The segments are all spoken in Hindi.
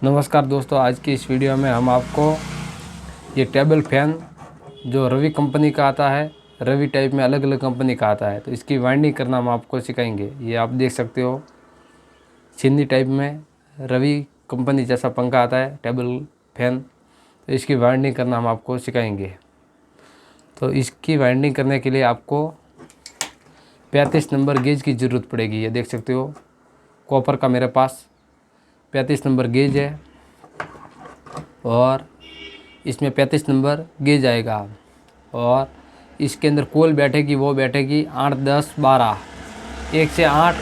नमस्कार दोस्तों, आज की इस वीडियो में हम आपको ये टेबल फैन जो रवि कंपनी का आता है, रवि टाइप में अलग अलग कंपनी का आता है, तो इसकी वाइंडिंग करना हम आपको सिखाएंगे। ये आप देख सकते हो छिन्नी टाइप में रवि कंपनी जैसा पंखा आता है टेबल फैन, तो इसकी वाइंडिंग करना हम आपको सिखाएंगे। तो इसकी वाइंडिंग करने के लिए आपको 35 नंबर गेज की ज़रूरत पड़ेगी। ये देख सकते हो कॉपर का मेरे पास 35 नंबर गेज है और इसमें 35 नंबर गेज आएगा और इसके अंदर कोल बैठेगी, वो बैठेगी 8, 10, 12, 1 से 8,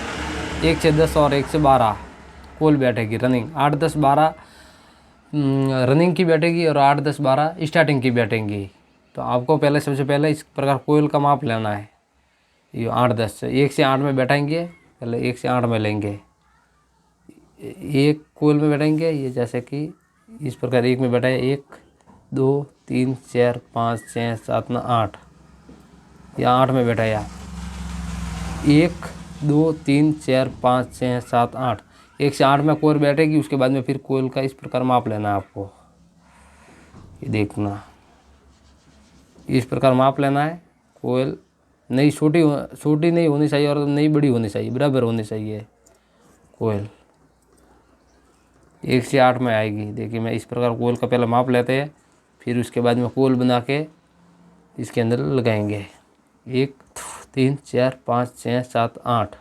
1 से 10 और 1 से 12 कोल बैठेगी रनिंग। 8, 10, 12 रनिंग की बैठेगी और 8, 10, 12 स्टार्टिंग की बैठेंगी। तो आपको पहले सबसे पहले इस प्रकार कोयल का माप लेना है। ये 8, 10 1 से 8 में बैठाएंगे, पहले 1 से 8 में लेंगे, एक कोयल में बैठेंगे। ये जैसे कि इस प्रकार एक में बैठा है, 1, 2, 3, 4, 5, 6, 7, 8, या 8 में बैठा है। 1, 2, 3, 4, 5, 6, 7, 8, 1 से 8 में कोयल बैठेगी। उसके बाद में फिर कोयल का इस प्रकार माप लेना है आपको। ये देखना, इस प्रकार माप लेना है। कोयल नहीं छोटी नहीं होनी चाहिए और नहीं बड़ी होनी चाहिए, बराबर होनी चाहिए कोयल। 1 से 8 में आएगी। देखिए मैं इस प्रकार कोयल का पहले माप लेते हैं, फिर उसके बाद में कोयल बना के इसके अंदर लगाएंगे। 1, 3, 4, 5, 6, 7, 8,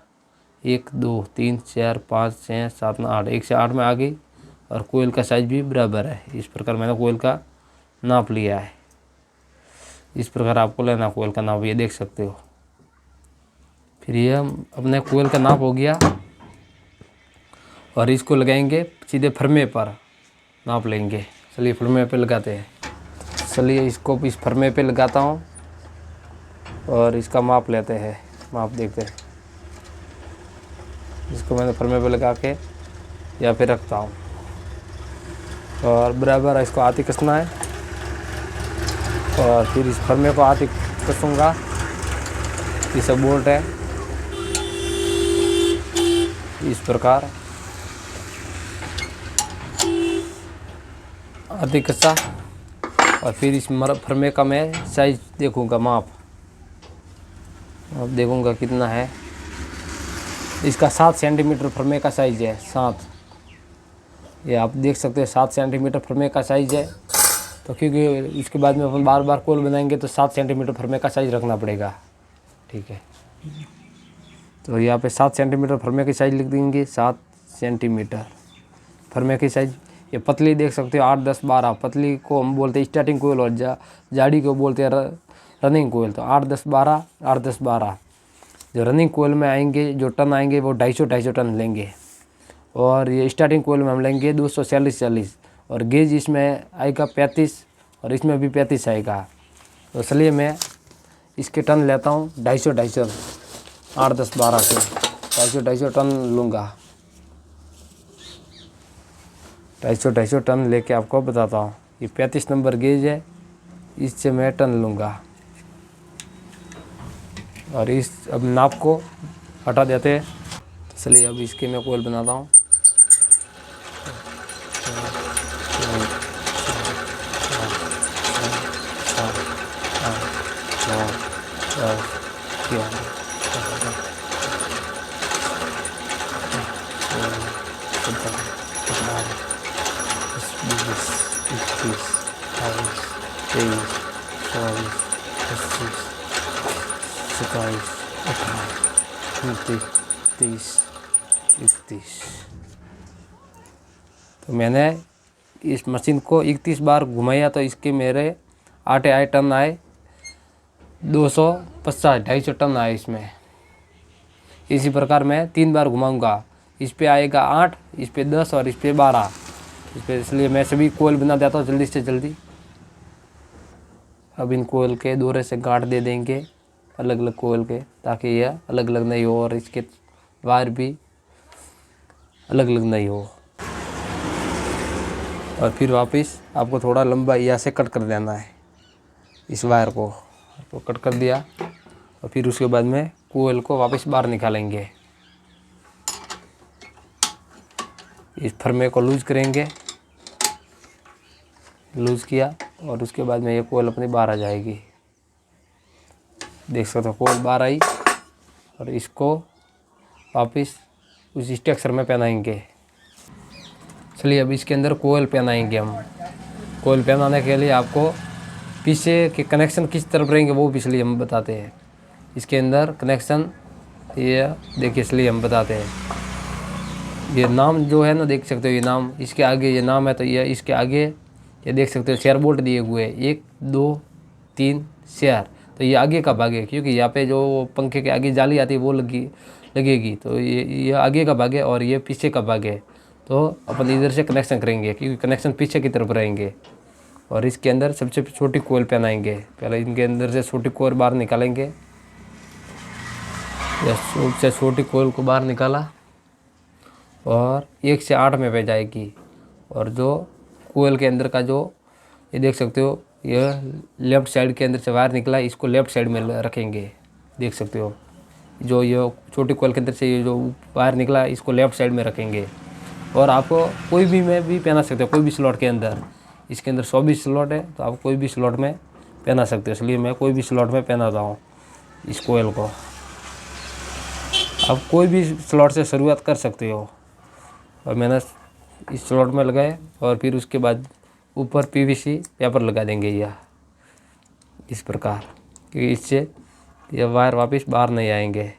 1, 2, 3, 4, 5, 6, 7, 8, 1 से 8 में आ गई और कोयल का साइज भी बराबर है। इस प्रकार मैंने कोयल का नाप लिया है। इस प्रकार आपको लेना कोयल का नाप, ये देख सकते हो। फिर ये हम अपने कोयल का नाप हो गया और इसको लगाएंगे सीधे फरमे पर, नाप लेंगे। चलिए फरमे पे लगाते हैं। चलिए इसको इस फरमे पे लगाता हूँ और इसका माप लेते हैं, माप देखते हैं। इसको मैंने फरमे पे लगा के या फिर रखता हूँ और बराबर इसको हाथ ही कसना है और फिर इस फरमे को हाथ ही कसूँगा। ये सब बोल्ट है, इस प्रकार आधी कच्चा और फिर इस फरमे का मैं साइज देखूंगा, माप अब देखूंगा कितना है। इसका 7 सेंटीमीटर फरमे का साइज है, 7। ये आप देख सकते हैं 7 सेंटीमीटर फरमे का साइज है। तो क्योंकि इसके बाद में अपन बार बार कोल बनाएंगे तो 7 सेंटीमीटर फरमे का साइज रखना पड़ेगा, ठीक है। तो यहाँ पे 7 सेंटीमीटर फरमे की साइज लिख देंगे, 7 सेंटीमीटर फरमे की साइज। ये पतली देख सकते हो 8, 10, 12, पतली को हम बोलते हैं स्टार्टिंग कोयल और जाड़ी को बोलते हैं रनिंग कोयल। तो 8, 10, 12, 8, 10, 12 जो रनिंग कोयल में आएंगे, जो टन आएंगे वो 250 टन लेंगे। और ये स्टार्टिंग कोयल में हम लेंगे 240 और गेज इसमें आएगा 35 और इसमें भी 35 आएगा। तो इसलिए मैं इसके टन लेता हूँ 250, 8, 10, 12 के 250 टन लूँगा। 250 टन लेके आपको बताता हूँ। ये 35 नंबर गेज है, इससे मैं टन लूँगा। और इस अब नाप को हटा देते हैं। चलिए अब इसके मैं कोयल बनाता हूँ। तो मैंने इस मशीन को 31 बार घुमाया तो इसके मेरे आटे आए टन आए 250, 250 टन आए इसमें। इसी प्रकार मैं 3 बार घुमाऊंगा। इस पे आएगा 8, इस पे 10 और इस पे 12 इस पे। इसलिए मैं सभी कोयल बना देता हूँ जल्दी से जल्दी। अब इन कोयल के दोरे से गांठ दे देंगे अलग अलग कोयल के, ताकि यह अलग अलग नहीं हो और इसके वायर भी अलग अलग नहीं हो। और फिर वापस आपको थोड़ा लंबा यहाँ से कट कर देना है, इस वायर को तो कट कर दिया। और फिर उसके बाद में कोयल को वापस बाहर निकालेंगे। इस फरमे को लूज करेंगे लूज़ किया और उसके बाद में ये कोयल अपनी बाहर आ जाएगी। देख सकते हो कोयल बाहर आई और इसको वापस उस स्ट्रक्चर में पहनाएंगे। चलिए अब इसके अंदर कोयल पहनाएंगे हम। कोयल पहनाने के लिए आपको पीछे के कनेक्शन किस तरफ रहेंगे वो भी इसलिए हम बताते हैं। इसके अंदर कनेक्शन ये देखिए, इसलिए हम बताते हैं। ये नाम जो है ना, देख सकते हो ये नाम, इसके आगे ये नाम है तो ये इसके आगे ये देख सकते हो 4 बोल्ट दिए हुए हैं, 1 2 3 4। तो ये आगे का भाग है, क्योंकि यहाँ पे जो पंखे के आगे जाली आती है वो लगेगी। तो ये आगे का भाग है और ये पीछे का भाग है। तो अपन इधर से कनेक्शन करेंगे क्योंकि कनेक्शन पीछे की तरफ रहेंगे। और इसके अंदर सबसे छोटी कोयल पहनाएंगे। पहले इनके अंदर से छोटी कोयल बाहर निकालेंगे। या सबसे छोटी कोयल को बाहर निकाला और 1 से 8 में बह जाएगी। और जो कोयल के अंदर का जो ये देख सकते हो, यह लेफ़्ट साइड के अंदर से वायर निकला, इसको लेफ़्ट साइड में रखेंगे। देख सकते हो जो ये छोटी कोयल के अंदर से ये जो वायर निकला इसको लेफ़्ट साइड में रखेंगे। और आपको कोई भी में भी पहना सकते हो, कोई भी स्लॉट के अंदर। इसके अंदर 24 स्लॉट है तो आप कोई भी स्लॉट में पहना सकते हो, इसलिए मैं कोई भी स्लॉट में पहनाता हूँ इस कोयल को। आप कोई भी स्लॉट से शुरुआत कर सकते हो। और मैंने इस स्लॉट में लगाए और फिर उसके बाद ऊपर पीवीसी पेपर लगा देंगे या इस प्रकार, क्योंकि इससे ये वायर वापस बाहर नहीं आएंगे।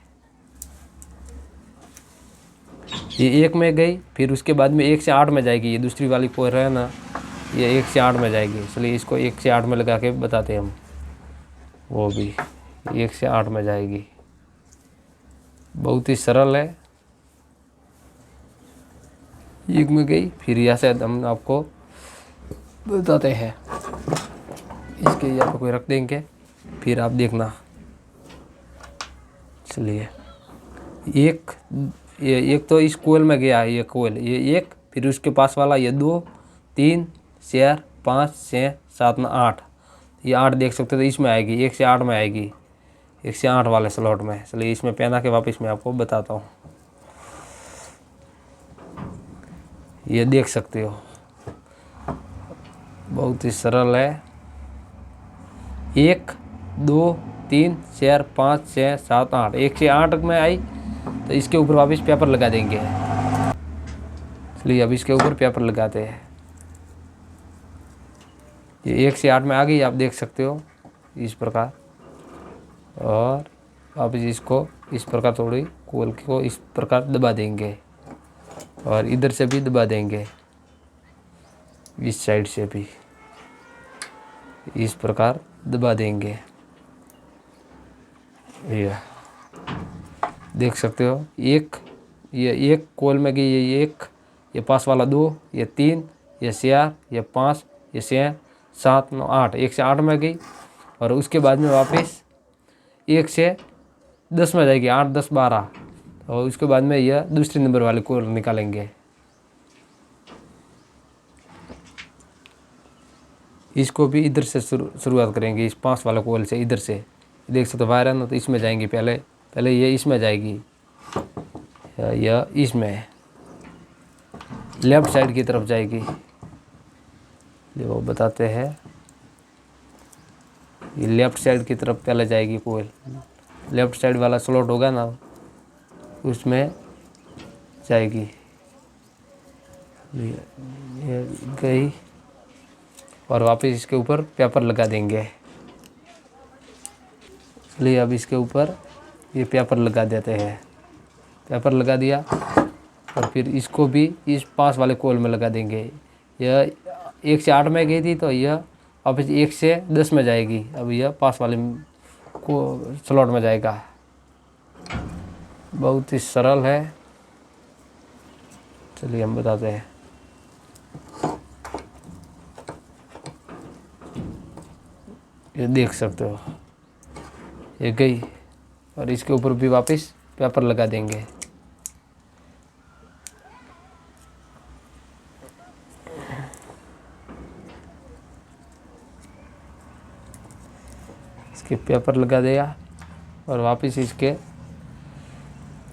ये 1 में गई, फिर उसके बाद में 1 से 8 में जाएगी। ये दूसरी वाली कोयल है ना, ये 1 से 8 में जाएगी, इसलिए इसको 1 से 8 में लगा के बताते हैं हम। वो भी 1 से 8 में जाएगी। बहुत ही सरल है। 1 में गई, फिर यहाँ से हम आपको बताते हैं। इसके यहाँ पे कोई रख देंगे, फिर आप देखना। चलिए एक तो इस कोयल में गया, ये कोयल ये 1, फिर उसके पास वाला ये 2 3 4 5 6 7 8। ये 8 देख सकते हो, तो इसमें आएगी 1 से 8 में आएगी, 1 से 8 वाले स्लॉट में। चलिए इसमें पहना के वापस मैं आपको बताता हूँ। ये देख सकते हो बहुत ही सरल है। 1 2 3 4 5 6 7 8। 1 से 8 में आई तो इसके ऊपर वापस पेपर लगा देंगे। चलिए अब इसके ऊपर पेपर लगाते हैं। ये 1 से 8 में आ गई, आप देख सकते हो इस प्रकार। और वापस इसको इस प्रकार थोड़ी कोयल को इस प्रकार दबा देंगे और इधर से भी दबा देंगे, इस साइड से भी इस प्रकार दबा देंगे। ये देख सकते हो ये 1 कोयल में गई, ये 1, ये पास वाला 2, ये 3, ये 4, ये 5, ये 6 7 9 8। 1 से 8 में गई और उसके बाद में वापस 1 से 10 में जाएगी, 8 10 12। और उसके बाद में यह दूसरी नंबर वाली कोयल निकालेंगे। इसको भी इधर से शुरुआत करेंगे, इस 5 वाला कोयल से। इधर से देख सकते हो वायर है ना, तो इसमें जाएंगी। पहले ये इसमें जाएगी या इसमें लेफ़्ट साइड की तरफ जाएगी। ये वो बताते हैं, ये लेफ़्ट साइड की तरफ पहले जाएगी कोयल। लेफ़्ट साइड वाला स्लॉट होगा ना, उसमें जाएगी। ये गई और वापस इसके ऊपर पेपर लगा देंगे। चलिए अब इसके ऊपर ये पेपर लगा देते हैं। पेपर लगा दिया और फिर इसको भी इस 5 वाले कोयल में लगा देंगे। यह 1 से 8 में गई थी तो यह वापस 1 से 10 में जाएगी। अब यह 5 वाले को स्लॉट में जाएगा। बहुत ही सरल है। चलिए हम बताते हैं। ये देख सकते हो ये गई और इसके ऊपर भी वापस पेपर लगा देंगे। इसके पेपर लगा दिया और वापस इसके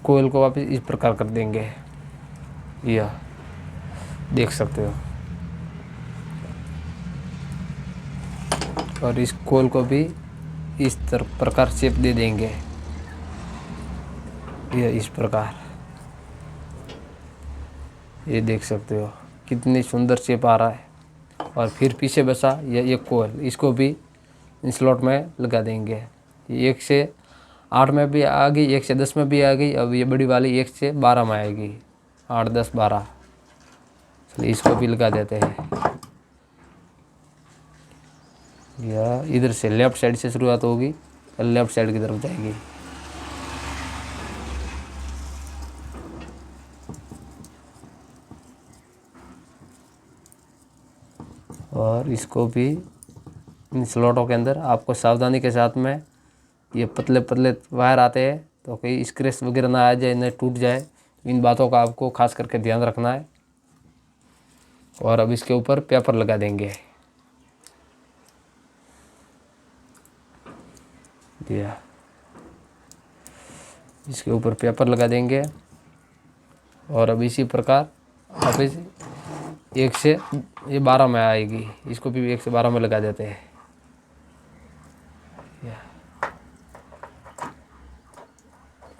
कोयल को वापस इस प्रकार कर देंगे। यह देख सकते हो और इस कोल को भी इस प्रकार शेप दे देंगे, ये इस प्रकार। ये देख सकते हो कितनी सुंदर शेप आ रहा है। और फिर पीछे बचा ये कोल, इसको भी स्लॉट में लगा देंगे। 1 से 8 में भी आ गई, 1 से 10 में भी आ गई। अब ये बड़ी वाली 1 से 12 में आएगी, 8, 10, 12। चलिए इसको भी लगा देते हैं। यह इधर से लेफ्ट साइड से शुरुआत होगी, लेफ्ट साइड की तरफ जाएगी। और इसको भी इन स्लॉटों के अंदर आपको सावधानी के साथ में, ये पतले पतले वायर आते हैं तो कहीं स्क्रैच वगैरह ना आ जाए, ना टूट जाए। इन बातों का आपको खास करके ध्यान रखना है। और अब इसके ऊपर पेपर लगा देंगे। दिया, इसके ऊपर पेपर लगा देंगे। और अब इसी प्रकार आप इस 1 से ये 12 में आएगी, इसको भी 1 से 12 में लगा देते हैं।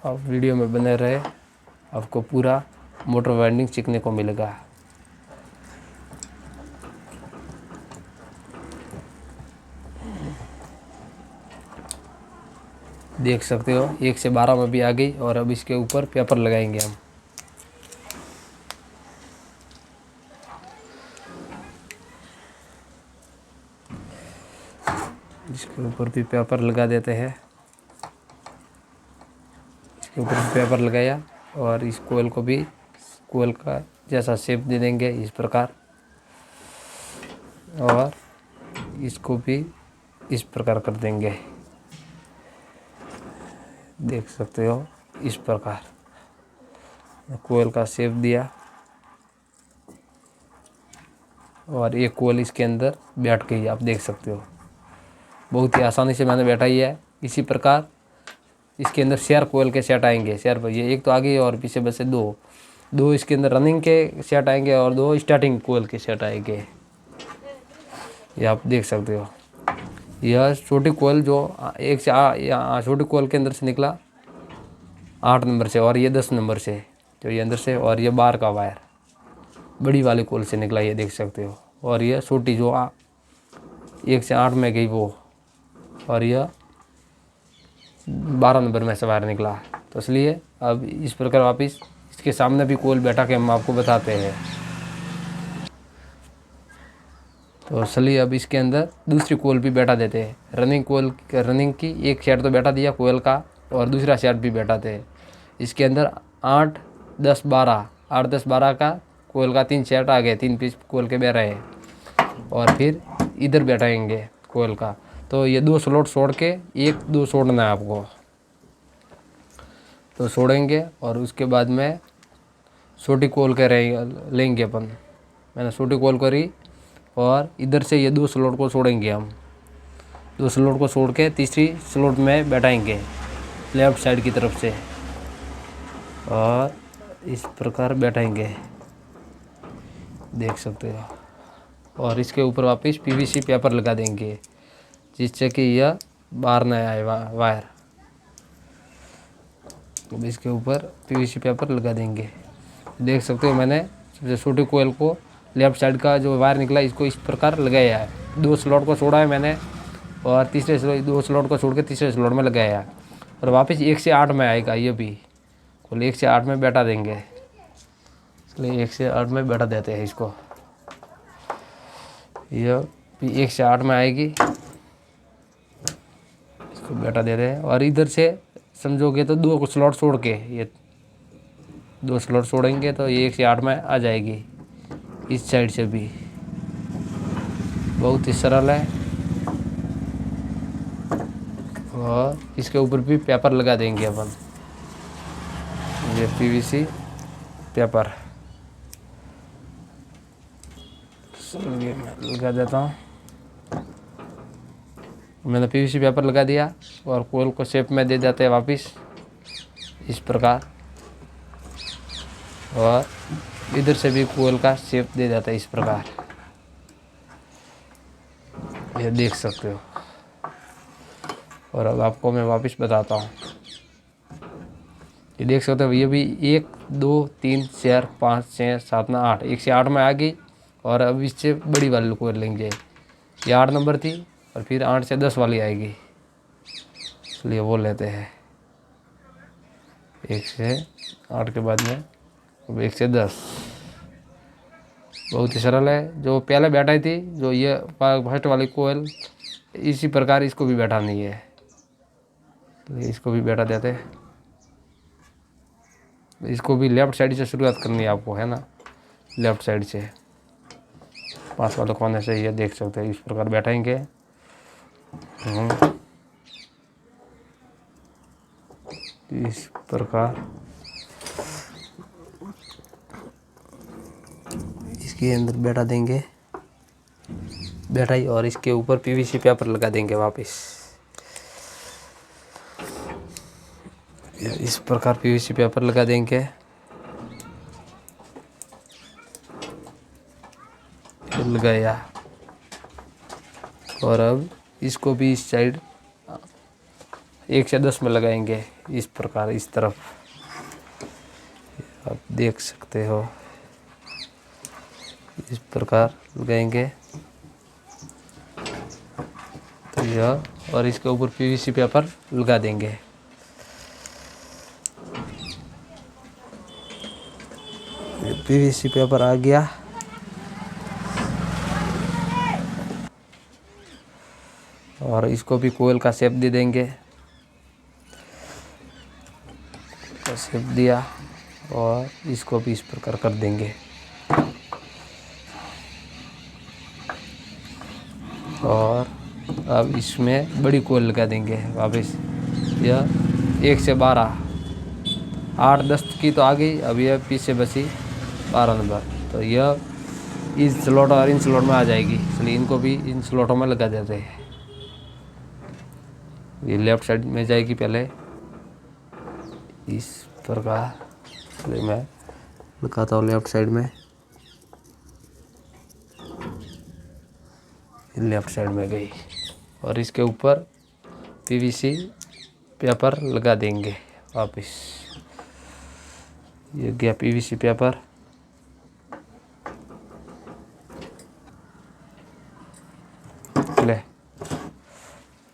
आप वीडियो में बने रहे, आपको पूरा मोटर वाइंडिंग सीखने को मिलेगा। देख सकते हो 1 से 12 में भी आ गई। और अब इसके ऊपर पेपर लगाएंगे हम। इसके ऊपर भी पेपर लगा देते हैं। इसके ऊपर भी पेपर लगाया और इस कोयल को भी कोयल का जैसा शेप दे देंगे इस प्रकार। और इसको भी इस प्रकार कर देंगे, देख सकते हो इस प्रकार कोयल का शेप दिया। और एक कोयल इसके अंदर बैठ गई, आप देख सकते हो बहुत ही आसानी से मैंने बैठाई है। इसी प्रकार इसके अंदर शेयर कोयल के सेट आएंगे। शेयर पर ये एक तो आगे और पीछे बसे दो इसके अंदर रनिंग के सेट आएंगे और 2 स्टार्टिंग कोयल के सेट आएंगे। ये आप देख सकते हो। यह छोटी कोयल जो 1 से छोटी कोयल के अंदर से निकला 8 नंबर से, और ये 10 नंबर से जो ये अंदर से, और ये बाहर का वायर बड़ी वाली कोयल से निकला, ये देख सकते हो। और यह छोटी जो 1 से 8 में गई वो, और यह 12 नंबर में से वायर निकला। तो इसलिए अब इस प्रकार वापिस इसके सामने भी कोयल बैठा के हम आपको बताते हैं। तो चलिए अब इसके अंदर दूसरी कोयल भी बैठा देते हैं। रनिंग कोयल, रनिंग की एक सेट तो बैठा दिया कोयल का, और दूसरा सेट भी बैठाते हैं। इसके अंदर 8, 10, 12, 8, 10, 12 का कोयल का 3 सेट आ गए, 3 पीस कोयल के बैठ रहे हैं। और फिर इधर बैठाएंगे कोयल का। तो ये 2 स्लॉट छोड़ के 1, 2 छोड़ना है आपको। तो छोड़ेंगे और उसके बाद में छोटी कोयल के लेंगे अपन। मैंने छोटी कोयल करी और इधर से ये 2 स्लॉट को छोड़ेंगे हम। 2 स्लॉट को छोड़ के तीसरी स्लॉट में बैठाएंगे लेफ्ट साइड की तरफ से, और इस प्रकार बैठाएंगे, देख सकते हो। और इसके ऊपर वापस पीवीसी पेपर लगा देंगे जिससे कि यह बाहर न आए वायर। तो इसके ऊपर पीवीसी पेपर लगा देंगे। देख सकते हो मैंने सबसे छोटी कोयल को लेफ्ट साइड का जो वायर निकला इसको इस प्रकार लगाया है। 2 स्लॉट को छोड़ा है मैंने, और तीसरे 2 स्लॉट को छोड़ के तीसरे स्लॉट में लगाया है। और वापस 1 से 8 में आएगा, ये भी कोल 1 से 8 में बैठा देंगे। इसलिए 1 से 8 में बैठा देते हैं इसको। यह भी 1 से 8 में आएगी, इसको बैठा दे रहे हैं। और इधर से समझोगे तो 2 स्लॉट छोड़ के, ये 2 स्लॉट छोड़ेंगे तो ये 1 से 8 में आ जाएगी। इस साइड से भी बहुत ही सरल है। और इसके ऊपर भी पेपर लगा देंगे अपन, ये पीवीसी पेपर लगा देता हूँ। मैंने पीवीसी पेपर लगा दिया और कोयल को शेप में दे देते हैं वापस इस प्रकार। और इधर से भी कोयल का शेप दे देता है इस प्रकार। ये देख सकते हो। और अब आपको मैं वापस बताता हूँ। ये देख सकते हो, ये भी 1 2 3 4 5 6 7 ना 8, 1 से 8 में आ गई। और अब इससे बड़ी वाली को लेंगे, ये 8 नंबर थी और फिर 8 से 10 वाली आएगी, इसलिए वो लेते हैं 1 से 8 के बाद में अब 1 से 10। बहुत ही सरल है। जो पहले बैठाई थी, जो ये फर्स्ट वाली कोयल, इसी प्रकार इसको भी बैठानी है, तो इसको भी बैठा देते हैं। इसको भी लेफ्ट साइड से शुरुआत करनी है आपको, है ना, लेफ्ट साइड से 5 वाले कोने से। ये देख सकते हैं, इस प्रकार बैठाएंगे। इस प्रकार इसके अंदर बैठा देंगे, बैठाई, और इसके ऊपर पीवीसी पेपर लगा देंगे वापस। इस प्रकार पीवीसी पेपर लगा देंगे, लगाया। और अब इसको भी इस साइड 1 से 10 में लगाएंगे, इस प्रकार, इस तरफ आप देख सकते हो, इस प्रकार लगाएंगे। तो यह, और इसके ऊपर पीवीसी पेपर लगा देंगे। पीवीसी पेपर आ गया। और इसको भी कोयल का शेप दे देंगे, शेप दिया, और इसको भी इस प्रकार कर देंगे। और अब इसमें बड़ी कोयल लगा देंगे वापस। यह 1 से 12, 8 10 की तो आ गई, अब यह पीछे बची 12 नंबर। तो यह इस स्लॉट और इन स्लॉट में आ जाएगी, इसलिए इनको भी इन स्लॉटों में लगा देते हैं। ये लेफ्ट साइड में जाएगी पहले, इस प्रकार। चलिए मैं लगाता हूँ लेफ्ट साइड में, लेफ्ट साइड में गई। और इसके ऊपर पीवीसी पेपर लगा देंगे वापस। ये गया पीवीसी पेपर। ले,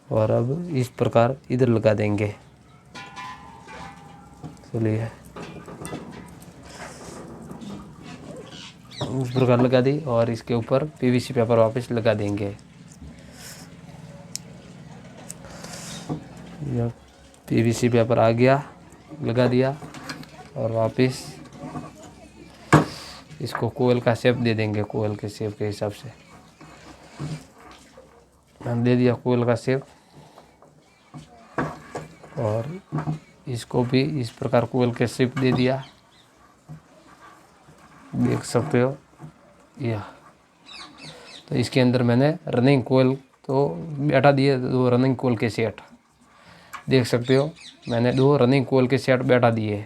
और अब इस प्रकार इधर लगा देंगे। चलिए इस प्रकार लगा दी, और इसके ऊपर पीवीसी पेपर वापस लगा देंगे। यह पीवीसी पेपर आ गया, लगा दिया, और वापस इसको कोयल का शेप दे देंगे, कोयल के शेप के हिसाब से मैंने दे दिया कोयल का शेप। और इसको भी इस प्रकार कोयल के शेप दे दिया, देख सकते हो यह। तो इसके अंदर मैंने रनिंग कोयल तो बैठा दिए, 2 रनिंग कोयल के सेट देख सकते हो। मैंने 2 रनिंग कोयल के सेट बैठा दिए,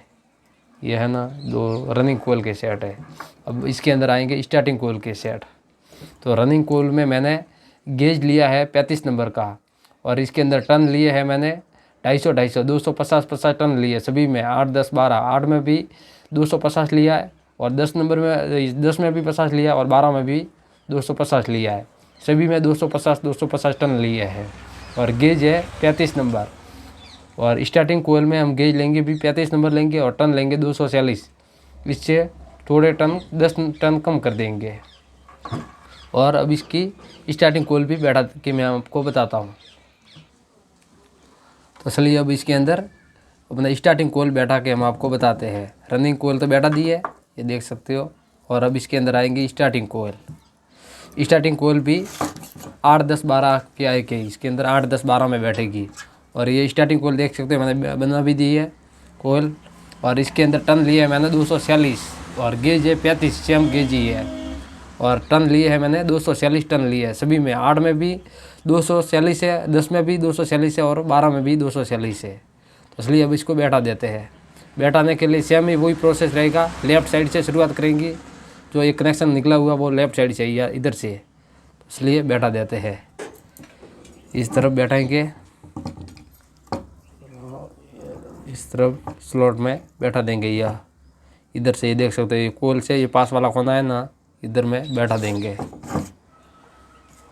ये है ना, 2 रनिंग कोयल के सेट है। अब इसके अंदर आएंगे स्टार्टिंग कोयल के सेट। तो रनिंग कोयल में मैंने गेज लिया है 35 नंबर का, और इसके अंदर टन लिए है मैंने 250 250 टन लिए सभी में, 8 10 12, 8 में भी 250 लिया है, और 10 नंबर में 10 में भी 50 लिया, और 12 में भी 250 लिया है, सभी में 250 टन लिए हैं। और गेज है 35 नंबर। और स्टार्टिंग कोयल में हम गेज लेंगे भी 35 नंबर लेंगे, और टन लेंगे 246, इससे थोड़े टन 10 टन कम कर देंगे। और अब इसकी स्टार्टिंग कोयल भी बैठा के मैं आपको बताता हूँ। तो चलिए अब इसके अंदर अपना स्टार्टिंग कोयल बैठा के हम आपको बताते हैं। रनिंग कोयल तो बैठा दी है, ये देख सकते हो। और अब इसके अंदर आएंगे स्टार्टिंग कोयल। स्टार्टिंग कोयल भी 8 10 12 के आएगी, इसके अंदर 8 10 12 में बैठेगी। और ये स्टार्टिंग कोयल देख सकते हो, मैंने बना भी दी है कोयल। और इसके अंदर टन लिए है मैंने 246, और गेज है 35, सेम गेज ही है। और टन लिए है मैंने 246 टन लिए है सभी में, 8 में भी 246 है, 10 में भी 246 है, और 12 में भी 246 है। तो इसलिए अब इसको बैठा देते हैं। बैठाने के लिए सेम ही वही प्रोसेस रहेगा, लेफ़्ट साइड से शुरुआत करेंगे। जो ये कनेक्शन निकला हुआ वो लेफ़्ट साइड से या इधर से, इसलिए बैठा देते हैं। इस तरफ बैठाएंगे, इस तरफ स्लॉट में बैठा देंगे। यह इधर से ये देख सकते हो, ये कोल से ये पास वाला कोना है ना, इधर में बैठा देंगे।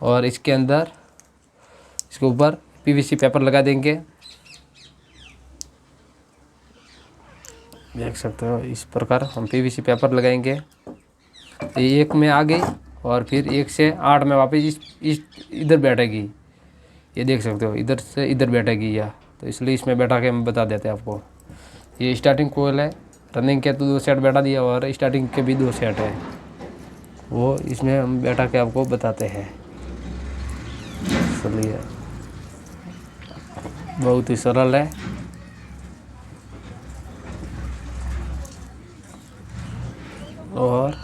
और इसके अंदर इसके ऊपर पीवीसी पेपर लगा देंगे। देख सकते हो इस प्रकार हम पीवीसी पेपर लगाएंगे। ये 1 में आ गई और फिर 1 से 8 में वापस इस इधर बैठेगी। ये देख सकते हो इधर से इधर बैठेगी यह, तो इसलिए इसमें बैठा के हम बता देते हैं आपको। ये स्टार्टिंग कोयल है, रनिंग के तो 2 सेट बैठा दिया और स्टार्टिंग के भी 2 सेट है, वो इसमें हम बैठा के आपको बताते हैं। चलिए, बहुत ही सरल है। और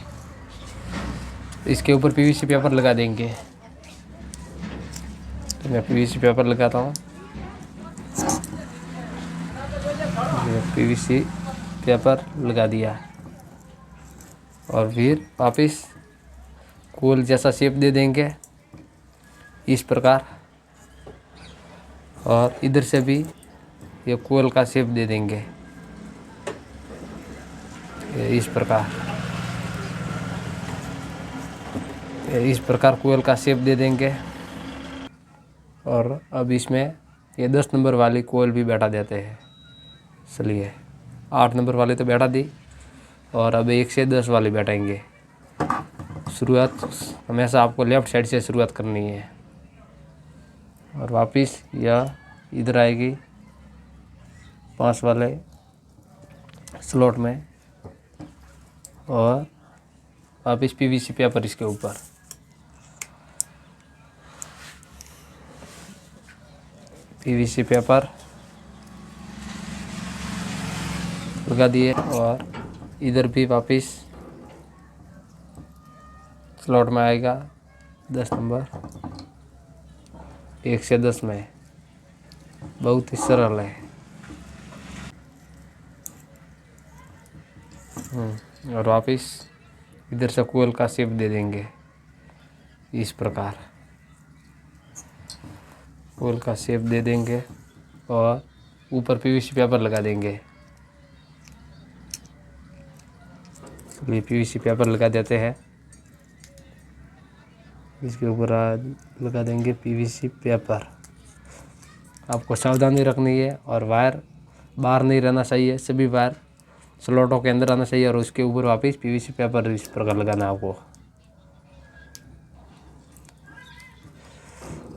इसके ऊपर पीवीसी पेपर लगा देंगे। तो मैं पीवीसी पेपर लगाता हूँ। पीवीसी पेपर लगा दिया और फिर वापस कोल जैसा शेप दे देंगे इस प्रकार। और इधर से भी ये कोल का शेप दे देंगे इस प्रकार कोयल का शेप दे देंगे। और अब इसमें ये 10 नंबर वाली कोयल भी बैठा देते हैं। चलिए, 8 नंबर वाली तो बैठा दी और अब 1 से 10 वाली बैठाएंगे। शुरुआत हमेशा आपको लेफ़्ट साइड से शुरुआत करनी है और वापस यह इधर आएगी 5 वाले स्लॉट में और वापस पीवीसी पेपर इसके ऊपर। पीवीसी पेपर लगा दिए और इधर भी वापस स्लॉट में आएगा 10 नंबर, 1 से 10 में। बहुत ही सरल है। और वापस इधर से कोयल का शेप दे देंगे इस प्रकार। कोयल का शेप दे देंगे और ऊपर पीवीसी पेपर लगा देंगे। ये पीवीसी पेपर लगा देते हैं। इसके ऊपर लगा देंगे पीवीसी पेपर। आपको सावधानी रखनी है और वायर बाहर नहीं रहना चाहिए, सभी वायर स्लॉटों के अंदर आना चाहिए और उसके ऊपर वापस पीवीसी पेपर इस प्रकार लगाना है आपको।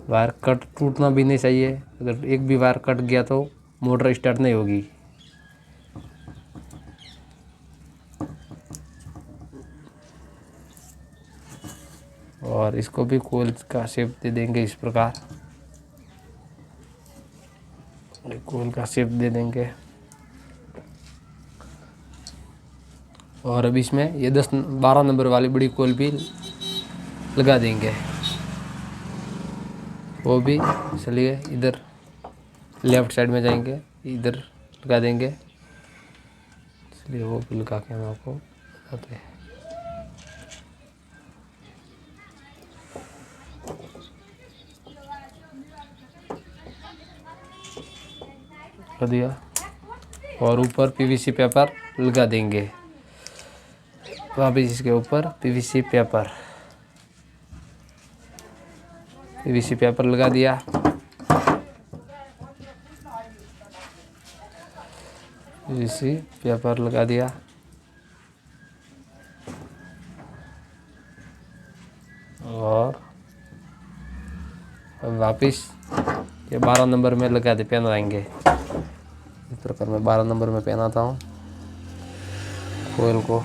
वायर कट टूटना भी नहीं चाहिए, अगर एक भी वायर कट गया तो मोटर स्टार्ट नहीं होगी। और इसको भी कोयल का शेप दे देंगे इस प्रकार। कोयल का शेप दे देंगे और अब इसमें ये 12 नंबर वाली बड़ी कोयल भी लगा देंगे। वो भी चलिए, इधर लेफ्ट साइड में जाएंगे, इधर लगा देंगे। चलिए, वो भी लगा के हम आपको बताते हैं। कर दिया और ऊपर पीवीसी पेपर लगा देंगे। वापिस इसके ऊपर पीवीसी पेपर लगा दिया। पीवीसी पेपर लगा दिया और वापिस ये 12 नंबर में लगा दे पहनाएंगे। इस प्रकार मैं 12 नंबर में पहनाता हूँ कोयल को।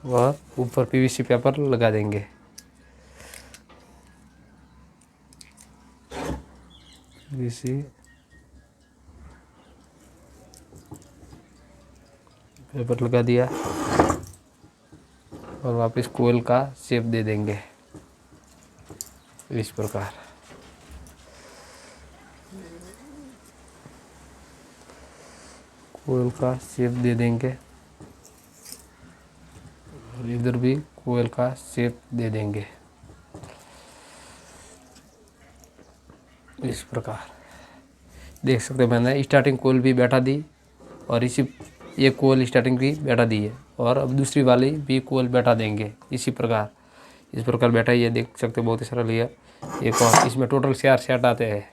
और ऊपर पीवीसी पेपर लगा देंगे। पीवीसी पेपर लगा दिया और वापस कोयल का शेप दे देंगे इस प्रकार। कोयल का शेप दे देंगे और इधर भी कोयल का शेप दे देंगे इस प्रकार। देख सकते हैं मैंने स्टार्टिंग कोयल भी बैठा दी और इसी एक कोयल स्टार्टिंग की बैठा दी है और अब दूसरी वाली भी कोयल बैठा देंगे इसी प्रकार। इस प्रकार बैठा ही है, देख सकते हैं बहुत ही सरल है। एक और इसमें टोटल 4 सेट आते हैं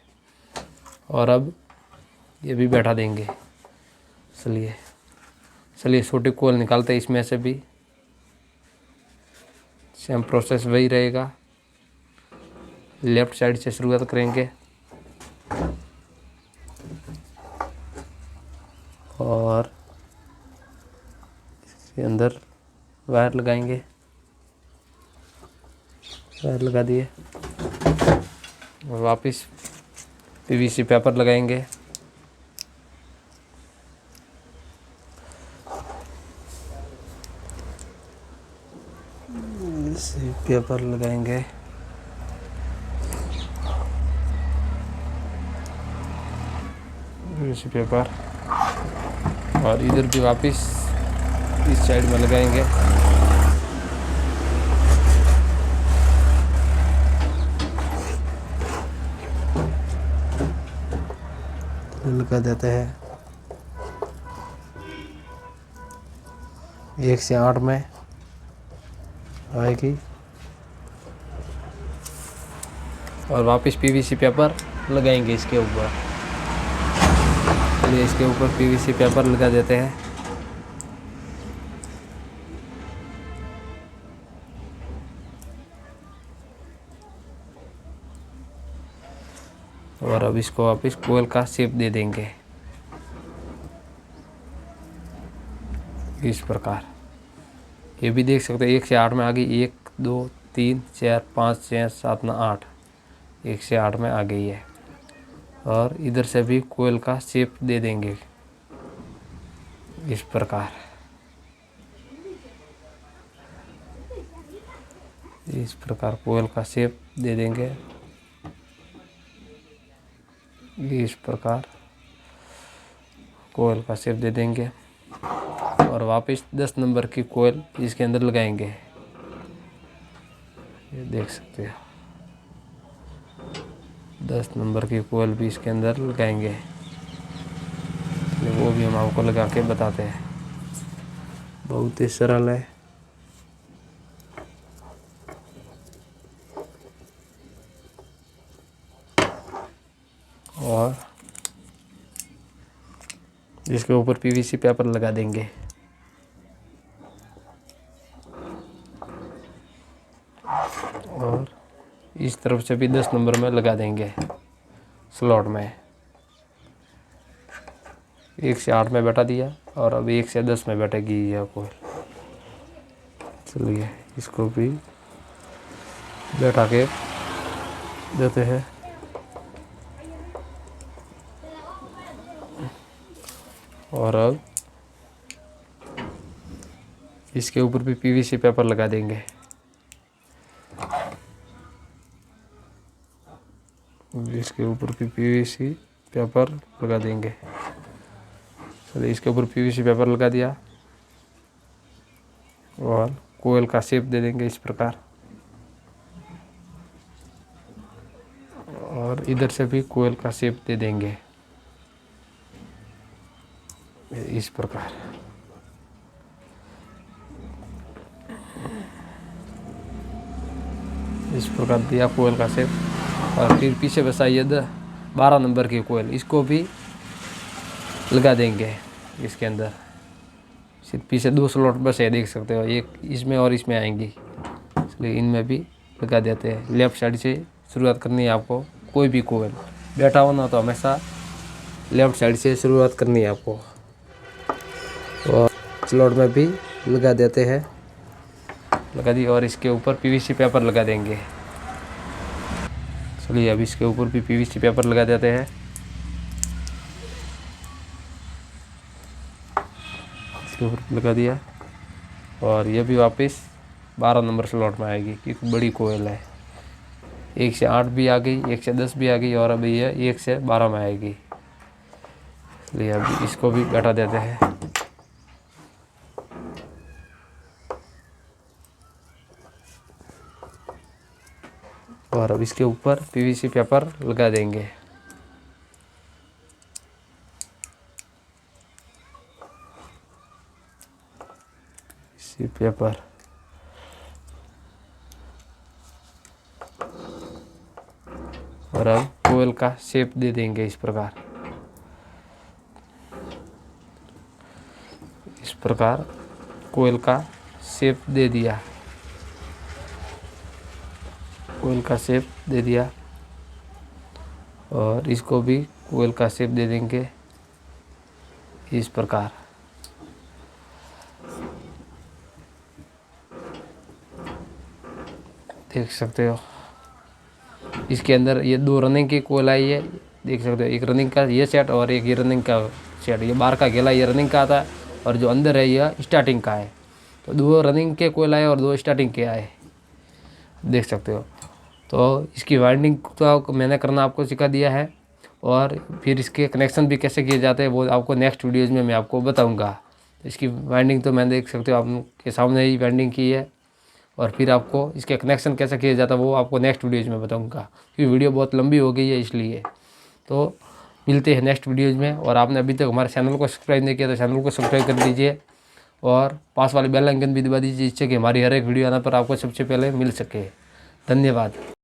और अब ये भी बैठा देंगे। चलिए छोटी कोयल निकालते हैं इसमें से भी। सेम प्रोसेस वही रहेगा, लेफ्ट साइड से शुरुआत करेंगे और इसके अंदर वायर लगाएंगे। वायर लगा दिए और वापस पीवीसी पेपर लगाएंगे। पेपर लगाएंगे पीवीसी पेपर और इधर भी वापस इस साइड में लगाएंगे। लगा देते हैं 1 से 8 में आएगी और वापस पीवीसी पेपर लगाएंगे इसके ऊपर। चलिए इसके ऊपर पीवीसी पेपर लगा देते हैं। और अब इसको वापस कोयल का शेप दे देंगे इस प्रकार। ये भी देख सकते हैं 1 से 8 में आ गई। 1 2 3 4 5 6 7 8 1 से 8 में आ गई है। और इधर से भी कोयल का शेप दे देंगे इस प्रकार। इस प्रकार कोयल का शेप दे देंगे इस प्रकार। कोयल का शेप दे देंगे और वापस 10 नंबर की कोयल इसके अंदर लगाएंगे। ये देख सकते हो 10 नंबर की कोयल भी इसके अंदर लगाएंगे। वो भी हम आपको लगा के बताते हैं, बहुत ही सरल है। और इसके ऊपर पीवीसी पेपर लगा देंगे। और इस तरफ से भी 10 नंबर में लगा देंगे स्लॉट में। 1 से 8 में बैठा दिया और अब 1 से 10 में बैठेगी यह कोयल। चलिए इसको भी बैठा के देते हैं। और अब इसके ऊपर भी पीवीसी पेपर लगा देंगे। इसके ऊपर भी पीवीसी पेपर लगा देंगे। चलिए इसके ऊपर पीवीसी पेपर लगा दिया और कोयल का शेप दे देंगे इस प्रकार। और इधर से भी कोयल का शेप दे देंगे इस प्रकार। इस प्रकार दिया कोयल का शेप। और फिर पीछे बसाइए 12 नंबर की कोयल, इसको भी लगा देंगे इसके अंदर। सिर्फ पीछे 2 स्लॉट बस है, देख सकते हो, एक इसमें और इसमें आएंगी। इसलिए इनमें भी लगा देते हैं। लेफ्ट साइड से शुरुआत करनी है आपको। कोई भी कोयल बैठा होना तो हमेशा लेफ्ट साइड से शुरुआत करनी है आपको। और स्लॉट में भी लगा देते हैं, लगा दी। और इसके ऊपर पीवीसी पेपर लगा देंगे। चलिए अब इसके ऊपर भी पीवीसी पेपर लगा देते हैं। इसके ऊपर लगा दिया और ये भी वापस 12 नंबर स्लॉट में आएगी क्योंकि बड़ी कोयल है। 1 से 8 भी आ गई, 1 से 10 भी आ गई और अभी ये 1 से 12 में आएगी। इसलिए अभी इसको भी बैठा देते हैं। और अब इसके ऊपर पीवीसी पेपर लगा देंगे। पीवीसी पेपर और अब कोयल का शेप दे देंगे इस प्रकार। इस प्रकार कोयल का शेप दे दिया। कोयल का शेप दे दिया और इसको भी कोयल का शेप दे देंगे इस प्रकार। देख सकते हो इसके अंदर ये 2 रनिंग की कोयल आई है। देख सकते हो एक रनिंग का ये सेट और एक ये रनिंग का सेट। ये बाहर का घेला ये रनिंग का आता है और जो अंदर है यह स्टार्टिंग का है। तो 2 रनिंग के कोयल आए और 2 स्टार्टिंग के आए, देख सकते हो। तो इसकी वाइंडिंग तो मैंने करना आपको सिखा दिया है और फिर इसके कनेक्शन भी कैसे किए जाते हैं वो आपको नेक्स्ट वीडियोज़ में मैं आपको बताऊँगा। तो इसकी वाइंडिंग तो मैंने देख सकते हो आपके सामने ही वाइंडिंग की है और फिर आपको इसके कनेक्शन कैसे किया जाता है वो आपको नेक्स्ट वीडियोज़ में बताऊंगा, क्योंकि वीडियो बहुत लंबी हो गई है इसलिए। तो मिलते हैं नेक्स्ट वीडियोज़ में। और आपने अभी तक हमारे चैनल को सब्सक्राइब नहीं किया तो चैनल को सब्सक्राइब कर दीजिए और पास वाले बेल आइकन भी दबा दीजिए जिससे कि हमारी हर एक वीडियो आने पर आपको सबसे पहले मिल सके। धन्यवाद।